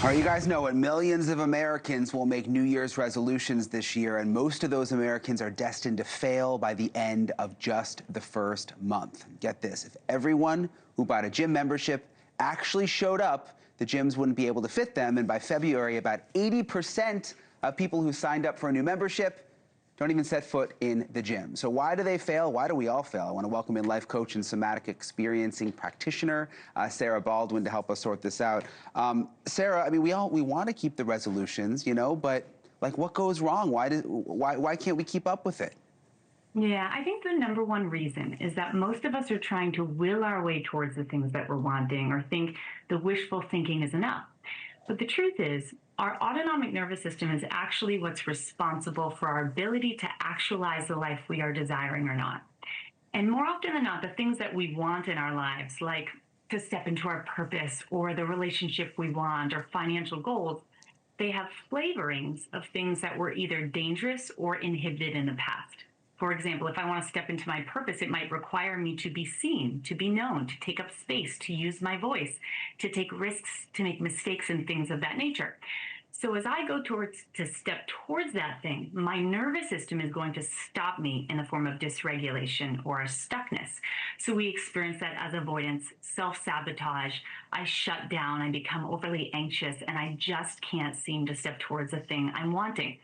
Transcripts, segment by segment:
All right, you guys know it. Millions of Americans will make New Year's resolutions this year, and most of those Americans are destined to fail by the end of just the first month. Get this, if everyone who bought a gym membership actually showed up, the gyms wouldn't be able to fit them, and by February, about 80% of people who signed up for a new membership don't even set foot in the gym. So why do they fail? Why do we all fail? I want to welcome in life coach and somatic experiencing practitioner, Sarah Baldwin, to help us sort this out. Sarah, I mean, we want to keep the resolutions, you know, but like, what goes wrong? Why can't we keep up with it? Yeah, I think the number one reason is that most of us are trying to will our way towards the things that we're wanting or think the wishful thinking is enough. But the truth is, our autonomic nervous system is actually what's responsible for our ability to actualize the life we are desiring or not. And more often than not, the things that we want in our lives, like to step into our purpose or the relationship we want or financial goals, they have flavorings of things that were either dangerous or inhibited in the past. For example, if I want to step into my purpose, it might require me to be seen, to be known, to take up space, to use my voice, to take risks, to make mistakes and things of that nature. So as I go to step towards that thing, my nervous system is going to stop me in the form of dysregulation or stuckness. So we experience that as avoidance, self-sabotage. I shut down, I become overly anxious, and I just can't seem to step towards the thing I'm wanting.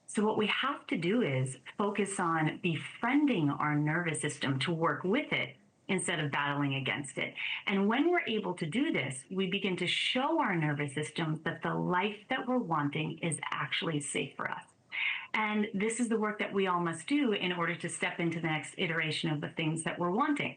So what we have to do is focus on befriending our nervous system to work with it instead of battling against it. And when we're able to do this, we begin to show our nervous system that the life that we're wanting is actually safe for us. And this is the work that we all must do in order to step into the next iteration of the things that we're wanting.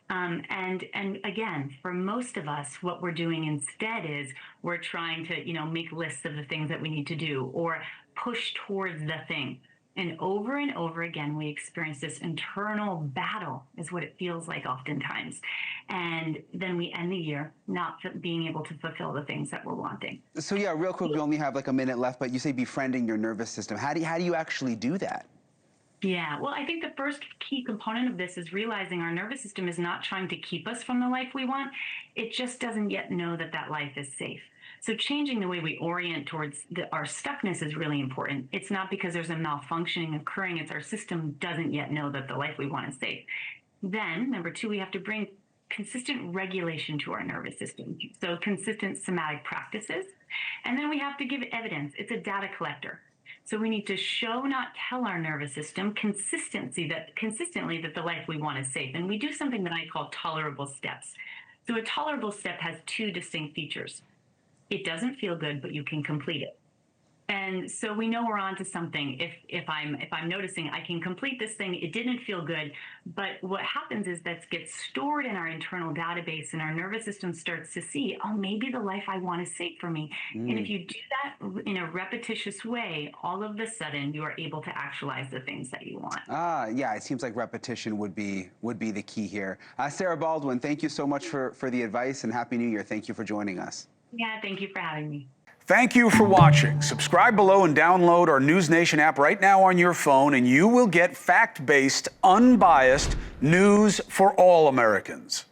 And again, for most of us, what we're doing instead is we're trying to, make lists of the things that we need to do or push towards the thing. And over again, we experience this internal battle is what it feels like oftentimes. And then we end the year not being able to fulfill the things that we're wanting. So yeah, real quick, we only have like a minute left, but you say befriending your nervous system. How do you actually do that? Yeah, well, I think the first key component of this is realizing our nervous system is not trying to keep us from the life we want. It just doesn't yet know that that life is safe. So changing the way we orient towards our stuckness is really important. It's not because there's a malfunctioning occurring. It's our system doesn't yet know that the life we want is safe. Then, number two, we have to bring consistent regulation to our nervous system. So consistent somatic practices. And then we have to give evidence. It's a data collector. So we need to show, not tell our nervous system consistently that the life we want is safe. And we do something that I call tolerable steps. So a tolerable step has two distinct features. It doesn't feel good, but you can complete it. And so we know we're onto something if I'm noticing I can complete this thing. It didn't feel good, but what happens is that gets stored in our internal database, and our nervous system starts to see, oh, maybe the life I want is safe for me. And if you do that in a repetitious way, all of a sudden you are able to actualize the things that you want. Yeah, it seems like repetition would be the key here. Sarah Baldwin, thank you so much for the advice, and Happy New Year. Thank you for joining us. Yeah, thank you for having me. Thank you for watching. Subscribe below and download our NewsNation app right now on your phone, and you will get fact-based, unbiased news for all Americans.